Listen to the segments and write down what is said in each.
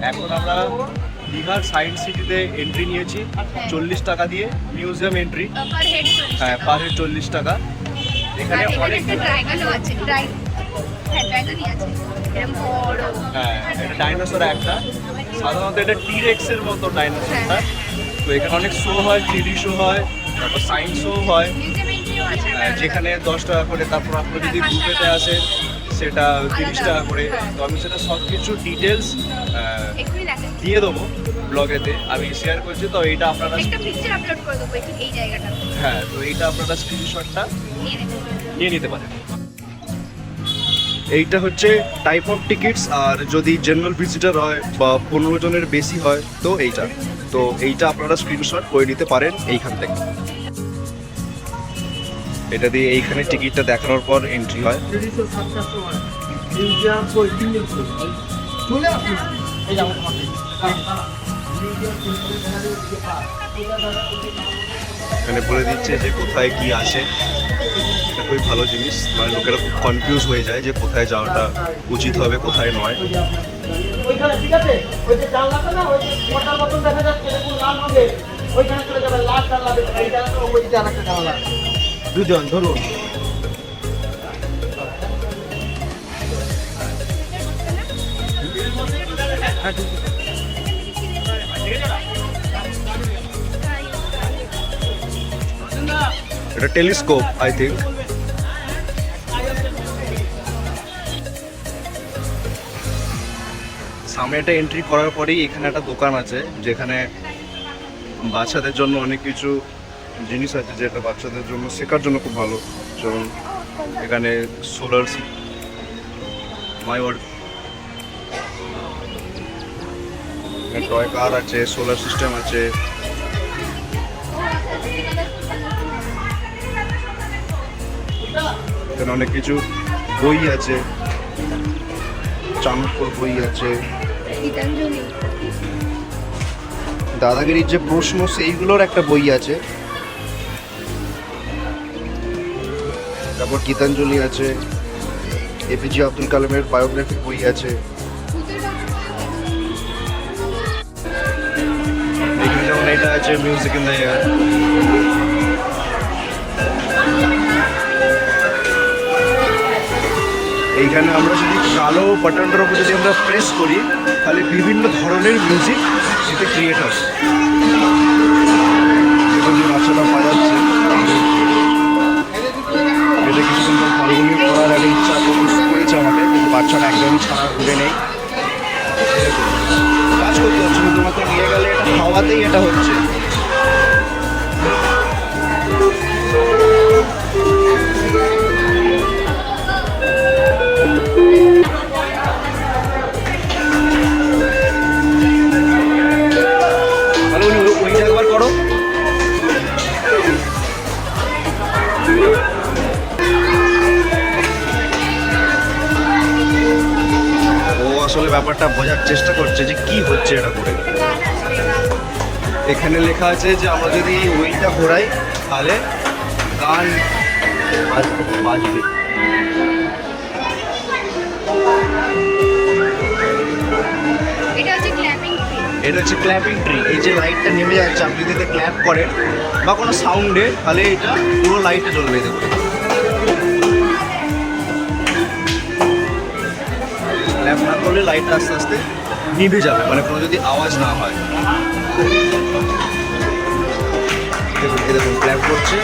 এখন আমরা দীঘার সায়েন্স সিটিতে এন্ট্রি নিয়েছি 40 টাকা দিয়ে, মিউজিয়াম এন্ট্রি। হ্যাঁ, পার হেড 40 টাকা। এখানে অনেক হ্যাঁ, এটা ডাইনোসর একটা, সাধারণত এটা টি-রেক্স এর মতো ডাইনোসরটা। তো এখানে অনেক শো হয়, 3D শো হয়, তারপর সায়েন্স শো হয়, যেখানে 10 টাকা করে। তারপর আপনারা যদি গ্রুপেতে আসেন সেটা 30 টাকা করে। তো আমি সেটা সব কিছু ডিটেলস দিয়ে দেবো ব্লগেতে, আমি শেয়ার করছি। তো এইটা আপনারা হ্যাঁ, তো এইটা আপনারা স্ক্রিনশটটা নিয়ে নিতে পারেন। এইটা হচ্ছে টাইপ অফ টিকিটস, আর যদি জেনারেল ভিজিটার হয় বা 15 জনের বেশি হয় তো এইটা আপনারা স্ক্রিনশট করে নিতে পারেন এইখান থেকে। এটা দিয়ে এইখানে টিকিটটা দেখানোর পর এন্ট্রি হয়। এখানে বলে দিচ্ছে যে কোথায় কি আসে। এটা খুবই ভালো জিনিস, মানে লোকেরা খুব কনফিউজ হয়ে যায় যে কোথায় যাওয়াটা উচিত হবে, কোথায় নয়। দুজন ধরুন। এটা টেলিস্কোপ আই থিঙ্ক। সামনে এটা এন্ট্রি করার পরেই এখানে একটা দোকান আছে, যেখানে বাচ্চাদের জন্য অনেক কিছু জিনিস আছে, যেটা বাচ্চাদের জন্য শেখার জন্য খুব ভালো। যেমন এখানে সোলার টয় কার আছে, সোলার সিস্টেম আছে। এখানে অনেক কিছু বই আছে, চাণক্যর বই আছে, দাদাগিরির যে প্রশ্ন সেইগুলোর একটা বই আছে, তারপর গীতাঞ্জলি আছে, এপিজে আব্দুল কালামের বায়োগ্রাফিক বই আছে। এখানে যেমন এটা আছে মিউজিক ইন দ্য এয়ার। এইখানে আমরা যদি কালো বাটনটার উপর যদি আমরা প্রেস করি তাহলে বিভিন্ন ধরনের মিউজিক এতে ক্রিয়েট হয়। বাচ্চাটা বাজাচ্ছে, এটা কিছুক্ষণ ফাল্গুনি করার একটা ইচ্ছা করেছে আমাকে, কিন্তু বাচ্চাটা একদমই ছাড়া ঘুরে নেই, কাজ করতে হচ্ছে। শুধুমাত্র নিয়ে গেলে এটা খাওয়াতেই এটা হচ্ছে। ওইটা একবার করো। আসলে ব্যাপারটা বোঝার চেষ্টা করছে যে কি হচ্ছে এটা করে। এখানে লেখা আছে যে আমরা যদি ওইটা ঘোরাই তাহলে গান বাজবে। এটা হচ্ছে ক্ল্যাপিং ট্রি। এই যে লাইটটা নেমে যাচ্ছে, আপনি যদি ক্ল্যাপ করেন বা কোনো সাউন্ডে, তাহলে এটা পুরো লাইটে জ্বলবে। দেখুন, ক্ল্যাপ না করলে লাইটটা আস্তে আস্তে নিভে যাবে, মানে কোনো যদি আওয়াজ না হয়। দেখুন, এই দেখুন ক্ল্যাপ করছে।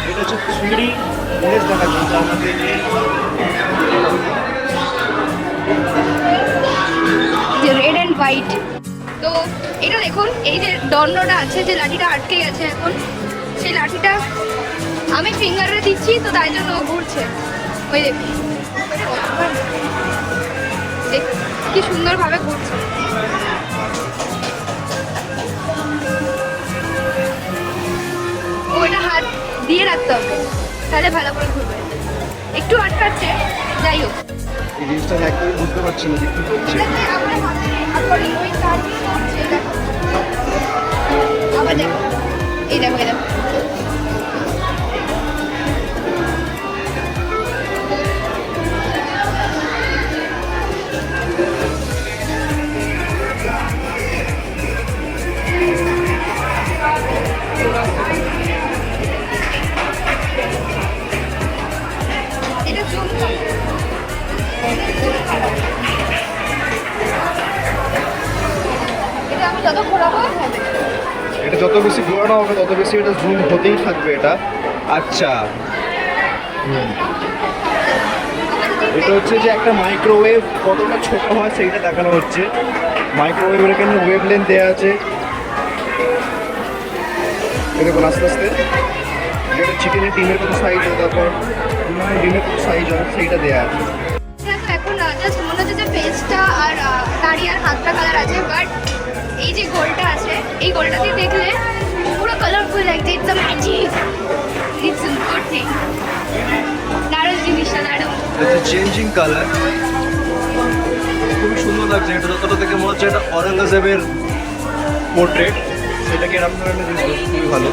এটা হচ্ছে 3D ইমেজ দেখাচ্ছে, যার মধ্যে রেড অ্যান্ড হোয়াইট। তো এটা দেখুন, এই যে দণ্ডটা আছে, যে লাঠিটা আটকে গেছে এখন, সেই লাঠিটা আমি ফিঙ্গারে দিচ্ছি, তো তাই জন্য ও ঘুরছে। ওই দেখুন, কি সুন্দরভাবে ঘুরছে। ওটা হাত দিয়ে রাখতে হবে, তাহলে ভালো করে ঘুরবে। একটু আটকাচ্ছে, যাই হোক। এই জিনিসটা একদমই বুঝতে পারছি না যে কি হচ্ছে। আবার দেখো এই দেখো এই দেখো এটা জুম এটা আমি যত ঘোরাবো হবে এটা যত বেশি ঘোরানো হবে তত বেশি এটা জুম হতেই থাকবে এটা। আচ্ছা, এটা হচ্ছে যে একটা মাইক্রোওয়েভ কতটা ছোট হয় সেইটা দেখানো হচ্ছে। মাইক্রোওয়েভের এখানে ওয়েভ লেন্থ দেওয়া আছে, এই দেখুন আস্তে আস্তে যেটা চিকেনের ডিমের কত সাইজ হয়, তারপর ডিমের কত সাইজ হয় সেইটা দেওয়া আছে। এখন জাস্ট মনে হচ্ছে যে ফেসটা আর দাড়ি আর হাতটা কালার আছে, বাট এই যে গোলটা আছে এই গোলটা দিয়ে দেখলে পুরো কালারফুল লাগছে। It's a magic, it's a good thing. দারুণ জিনিসটা, দারুণ। এটা চেঞ্জিং কালার, খুবই সুন্দর লাগছে। এটা যতটা থেকে মনে হচ্ছে এটা অরঙ্গজেবের পোর্ট্রেট, সেটাকে এরকম ধরনের জিনিস খুবই ভালো।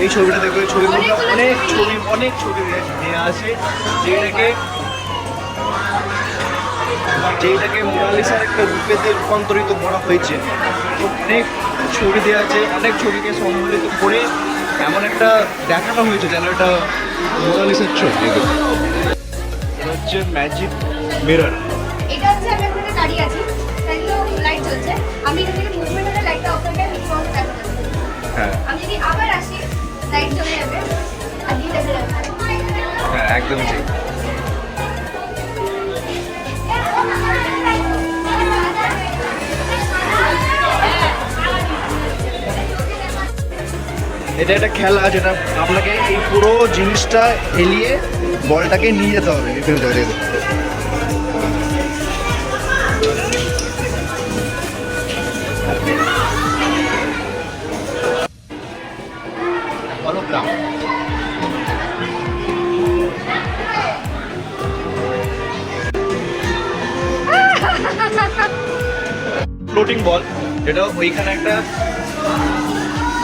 এই ছবিটা দেখো, এই ছবির মধ্যে অনেক ছবি দেওয়া আছে, যেটাকে মোনালিসার একটা রূপেতে রূপান্তরিত করা হয়েছে। অনেক ছবি দেওয়া আছে, অনেক ছবিকে সম্মিলিত করে এমন একটা দেখানো হয়েছে যেন এটা মোনালিসার ছবি। এটা হচ্ছে ম্যাজিক মিরর। এটা হচ্ছে আমি এখানে দাঁড়িয়ে আছি, তাই লাইট জ্বলছে। আমি এখান থেকে মুভমেন্ট হলে লাইটটা অফ হয়ে যাবে, হ্যাঁ আমি যদি আবার আসি লাইট জ্বলে যাবে আর দিয়ে দেখা যাবে। হ্যাঁ, একদমই ঠিক। এটা একটা খেলা যেটা আপনাকে এই পুরো জিনিসটা এলিয়ে বলটাকে নিয়ে যেতে হবে বিভিন্ন জায়গায়। ফ্লোটিং বল, যেটা ওইখানে একটা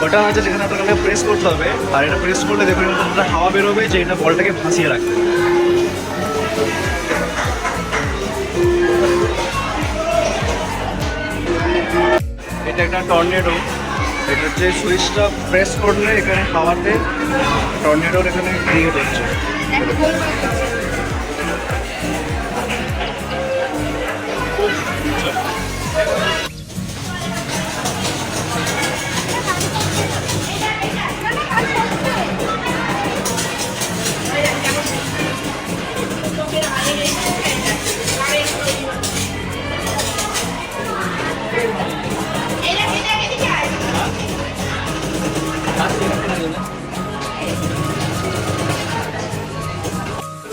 বাটন আছে যেখানে আপনাকে প্রেস করতে হবে, আর এটা প্রেস করলে দেখুন একটা হাওয়া বেরোবে যে এটা বলটাকে ভাসিয়ে রাখবে। এটা একটা টর্নেডো, এটা হচ্ছে সুইচটা প্রেস করলে এখানে হাওয়াতে টর্নেডোর এখানে ক্রিয়েট হচ্ছে।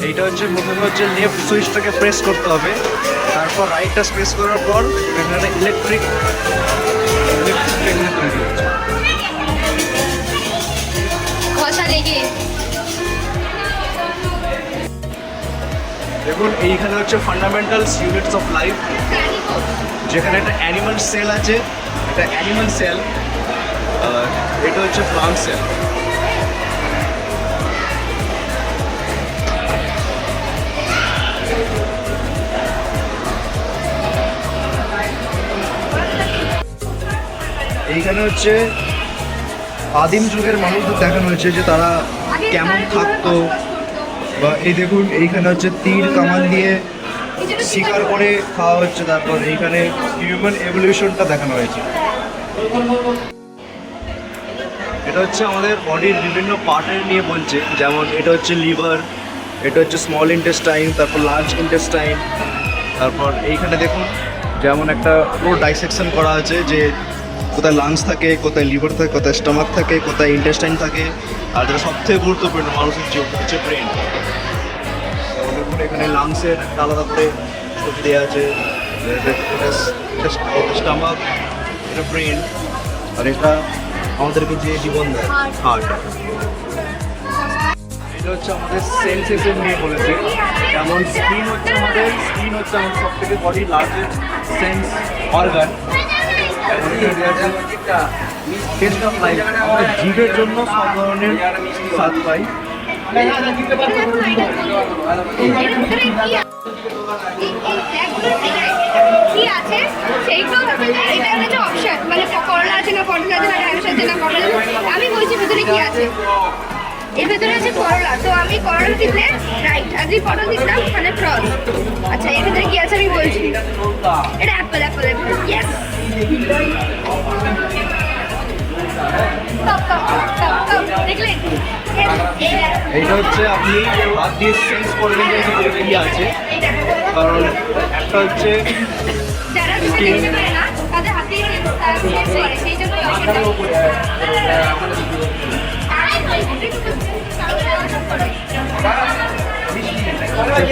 এইটা হচ্ছে প্রথমে হচ্ছে লেফট সুইচটাকে প্রেস করতে হবে, তারপর রাইটটা প্রেস করার পর এখানে ইলেকট্রিক তৈরি হচ্ছে। ঘষা লেগে দেখুন এইখানে হচ্ছে ফান্ডামেন্টালস ইউনিটস অফ লাইফ, যেখানে একটা অ্যানিমাল সেল আছে, এটা অ্যানিমাল সেল, এটা হচ্ছে প্লান্ট সেল। এইখানে হচ্ছে আদিম যুগের মানুষদের দেখানো হয়েছে যে তারা কেমন থাকতো, বা এই দেখুন এইখানে হচ্ছে তীর কামান দিয়ে শিকার করে খাওয়া হচ্ছে। তারপর এইখানে হিউম্যান এভলিউশনটা দেখানো হয়েছে। এটা হচ্ছে আমাদের বডির বিভিন্ন পার্টের নিয়ে বলছে, যেমন এটা হচ্ছে লিভার, এটা হচ্ছে স্মল ইন্টেস্টাইন, তারপর লার্জ ইন্টেস্টাইন, তারপর এইখানে দেখুন যেমন একটা পুরো ডাইসেকশন করা আছে যে কোথায় লাংস থাকে, কোথায় লিভার থাকে, কোথায় স্টমাক থাকে, কোথায় ইন্টেস্টাইন থাকে, আর যেটা সবথেকে গুরুত্বপূর্ণ মানুষের জীবন হচ্ছে ব্রেন। দেখুন এখানে লাংসের আলাদা করে ছবি দেওয়া আছে, স্টমাক, এটা ব্রেন, আর এটা আমাদেরকে যে জীবন দেয় হার্ট। এটা হচ্ছে আমাদের সেন্সেশন নিয়ে বলেছে, যেমন কারণ স্কিন হচ্ছে আমাদের সব থেকে বডির largest sense organ. Test of life, আমরা জিভের জন্য সব ধরনের স্বাদ পাই। কি আছে সেইগুলো এটা হচ্ছে অপশন, মানে করলা আছে না পটল আছে না ঢ্যাঁড়স আছে না পটল আছে। আমি বলছি ভেতরে কি আছে। এর ভেতরে আছে করলা, তো আমি করলা দিলে রাইট, আর যদি পটল দিতাম মানে ক্রস। আচ্ছা এর ভেতরে কি আছে আমি বলছি, এটা অ্যাপেল অ্যাপেল অ্যাপেল, ইয়েস। দেখলেন এইটা হচ্ছে আপনি হাত দিয়ে সেন্স করবেন যে ভিতরে কি আছে, কারণ একটা হচ্ছে যারা দেখতে পারে না তাদের হাতেই করে, সেই জন্য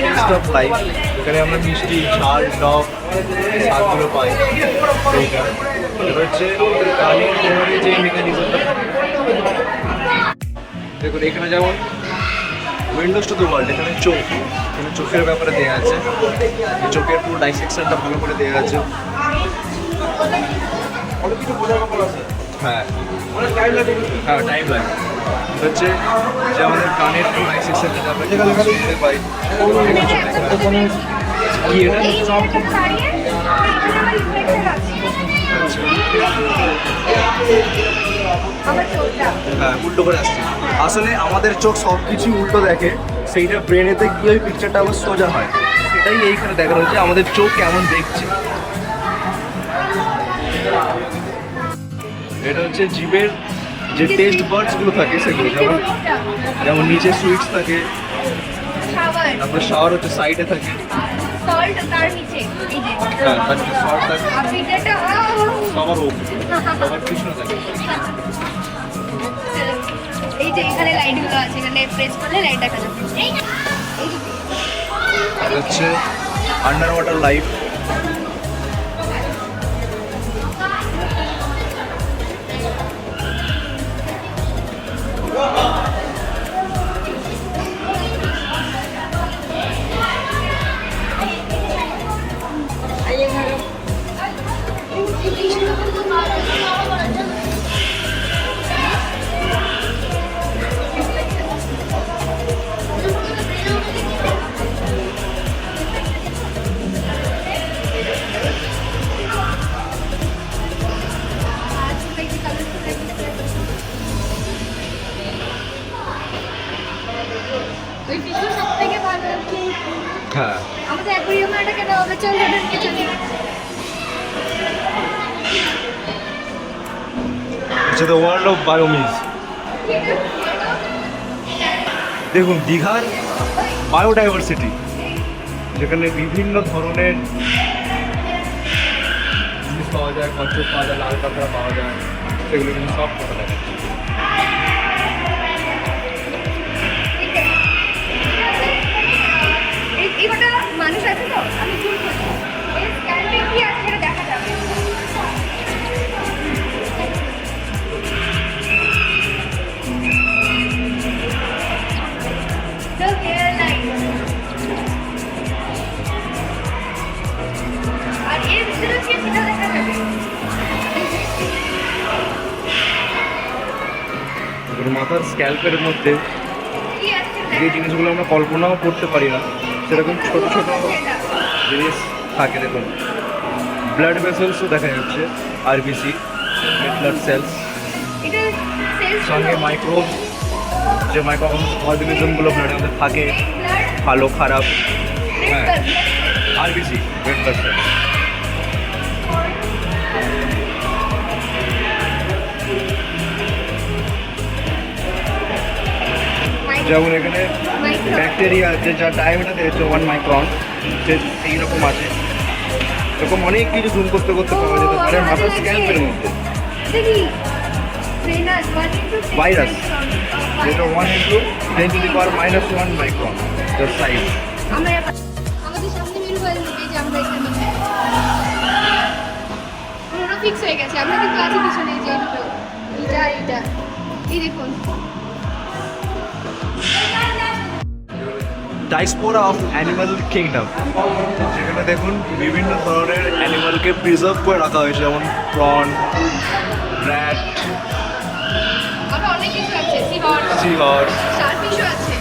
টেস্ট অফ লাইফ, এখানে আমরা মিষ্টি ঝাল টক স্বাদগুলো পাই। এইটা এটা হচ্ছে কানের কোমরে যে মেকানিজমটা দেখুন, এখানে যেমন উইন্ডোজ টু দ্য ওয়ার্ল্ড, এখানে চোখের ব্যাপারে দেওয়া আছে, এই চোখের পুরো ডাইসেকশনটা ভালো করে দেওয়া আছে। হ্যাঁ হ্যাঁ, টাইম লাগে। হচ্ছে যে আমাদের কানের পুরো ডাইসেকশনটা আমরা যেখানে শুনতে পাই। কি এটা হ্যাঁ, উল্টো করে আসছে। আসলে আমাদের চোখ সব কিছু উল্টো দেখে, সেইটা ব্রেনেতে গিয়ে ওই পিকচারটা আবার সোজা হয়। সেটাই এইখানে দেখানো হচ্ছে আমাদের চোখ কেমন দেখছে। এটা হচ্ছে জিভের যে টেস্ট বার্ডসগুলো থাকে সেগুলো, যেমন নিচে সুইটস থাকে, তারপরে শাওয়ার হচ্ছে সাইডে থাকে, সল্ট তার নিচে, এই যে হ্যাঁ তারপরে সল্ট থাকে, আপনি এটা সবার সবার পিছনে থাকে। এই যে এখানে লাইটগুলো আছে, এখানে প্রেস করলে লাইট দেখা যাবে। এটা হচ্ছে আন্ডার ওয়াটার লাইফ। ওই ফিশও সব থেকে ভালো। হ্যাঁ, আমাদের অ্যাকুয়ারিয়ামে এটা কেন হবে, চল ওটাকে চলি। হচ্ছে দ্য ওয়ার্ল্ড অফ বায়োমিজ। দেখুন দীঘার বায়োডাইভার্সিটি, যেখানে বিভিন্ন ধরনের জিনিস পাওয়া যায়, কচ্ছপ পাওয়া যায়, লাল কাঁকড়া পাওয়া যায়, সেগুলো কিন্তু সব কথা দেখাচ্ছে। এই কটা মানুষ আছে তো, আমি ভুল করছি। এর স্ক্যানপে কি আছে সেটা দেখা যাবে। The hairline. আর এর ভিতরে কি সেটা দেখা যাবে। মাথার স্ক্যাল্পের মধ্যে কি আছে যে জিনিসগুলো আমরা কল্পনাও করতে পারি না, সেরকম ছোট ছোট জিনিস থাকে। দেখুন ব্লাড ভেসেলসও দেখা যাচ্ছে, আরবিসি, ব্লাড সেলস, এটা সেলস সঙ্গে মাইক্রোব, যে মাইক্রো অর্গানিজমগুলো ব্লাডের মধ্যে থাকে, ভালো খারাপ। হ্যাঁ, আরবিসি, রেড ব্লাড সেল। যেমন এখানে ব্যাকটেরিয়া আছে যার ডায়ামিটার হচ্ছে 1 মাইক্রন, সে এইরকম আছে। এরকম অনেক কিছু জুম করতে করতে পাওয়া যেতে পারে মাথার স্ক্যাল্পের মধ্যে। ভাইরাস, যেটা 1 into 10 to the power -1 micron the size. আমাদের সামনে বের হয়ে যাবে যে আমরা এখানে পুরো ফিক্স হয়ে গেছে। আমরা কিন্তু আছি পিছনে, যে দুটো এটা এই দেখুন ডাইসপোরা অফ অ্যানিমাল কিংডম। সেখানে দেখুন বিভিন্ন ধরনের অ্যানিমালকে প্রিজার্ভ করে রাখা হয়েছে, যেমন প্রন, র্যাট, আরো অনেক কিছু আছে, সি হর্স। স্টারফিশও আছে,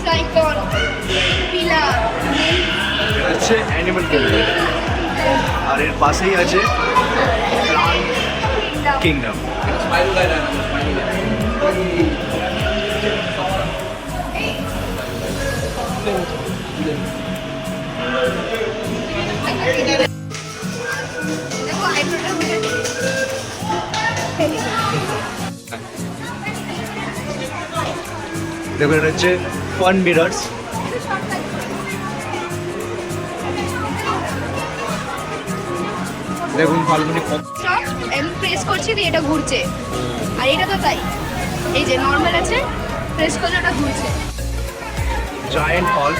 সাইকন, পিলা। এটা হচ্ছে অ্যানিমাল কিংডম, আর এর পাশেই আছে প্লান্ট কিংডম। দেখো আইব্রোটা উঠে দেখুন এটা হচ্ছে ফান মিরার্স। দেখুন ফাল্গুনি আমি প্রেস করছি দিয়ে এটা ঘুরছে, আর এটা তো তাই, এই যে নর্মাল আছে, প্রেস করলে ওটা ঘুরছে। জায়েন্ট হল।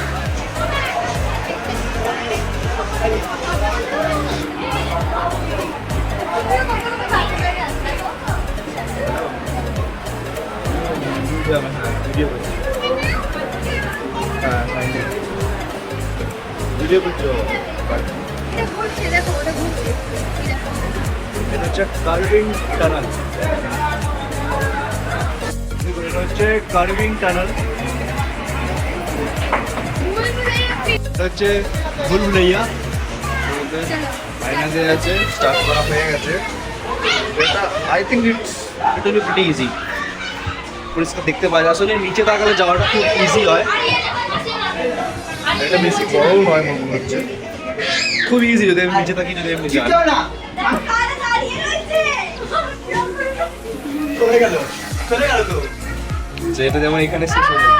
এটা ঘুরছে, দেখো ওটা ঘুরছে। এটা হচ্ছে কার্ভিং টানেল। এটা হচ্ছে কার্ভিং টানেল। এটা হচ্ছে ভুলভুলাইয়া। আয়না দিয়ে আছে, স্টার্ট করা হয়ে গেছে। এটা I think it will be pretty easy. পরিষ্কার দেখতে পাওয়া যায়, আসলে নিচে তাকালে যাওয়াটা খুব ইজি হয়। এটা বেশি বড়ও নয় মনে হচ্ছে, খুব ইজি যদি আমি নিচে থাকি, যদি আমি যাই। চলে গেল তো, যে এটা যেমন এখানে শেষ হয়ে যায়।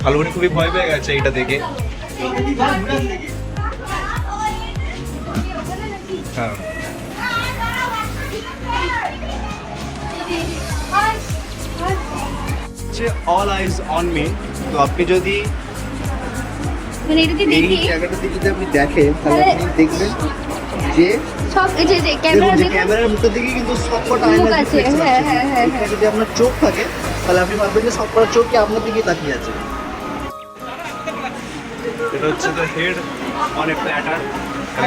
ফাল্গুনি খুবই ভয় পেয়ে গেছে এটা দেখে। হ্যাঁ, অল আইজ অন মি। তো আপনি যদি মানে এটাকে এই দেখি জায়গাটাতে যদি আপনি দেখেন তাহলে আপনি দেখবেন যে সব, এই যে ক্যামেরা দেখুন, ক্যামেরার মুখের দিকে কিন্তু সবকটা মুখ আয়না আছে, হ্যাঁ, হ্যাঁ, হ্যাঁ, এখানে যদি আপনার চোখ থাকে তাহলে আপনি ভাববেন যে সবকটা চোখই আপনার দিকে তাকিয়ে আছে। এটা হচ্ছে the head on a platter.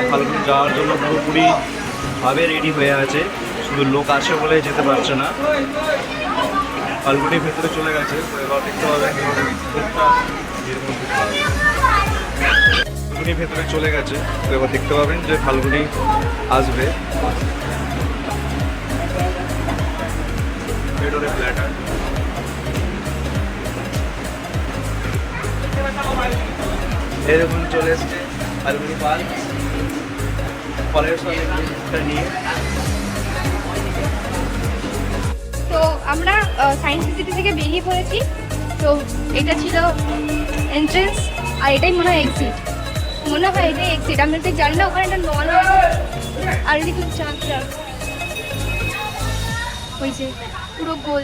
Falguni যাওয়ার জন্য পুরোপুরি ভাবে রেডি হয়ে আছে, শুধু লোক আছে বলে যেতে পারছে না। ফাল্গুনি ভেতরে চলে গেছে, তো এবার দেখতে হবে ফাল্গুনি ভেতরে চলে গেছে, তো এবার দেখতে পাবেন যে ফাল্গুনি আসবে। Head on a platter. এরকম চলে এসছে ফাল্গুনি পাল ফলের সঙ্গে নিয়ে। তো আমরা সায়েন্স সিটি থেকে বেরিয়ে পড়েছি। তো এটা ছিল এন্ট্রেন্স, আর এটাই মনে হয় এক্সিট, মনে হয় এটাই এক্সিট। আমি ঠিক জানি না, ওখানে একটা নল আর এদিকে চাঁদ হয়েছে পুরো গোল।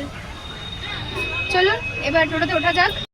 চলুন এবার টোটোতে ওঠা যাক।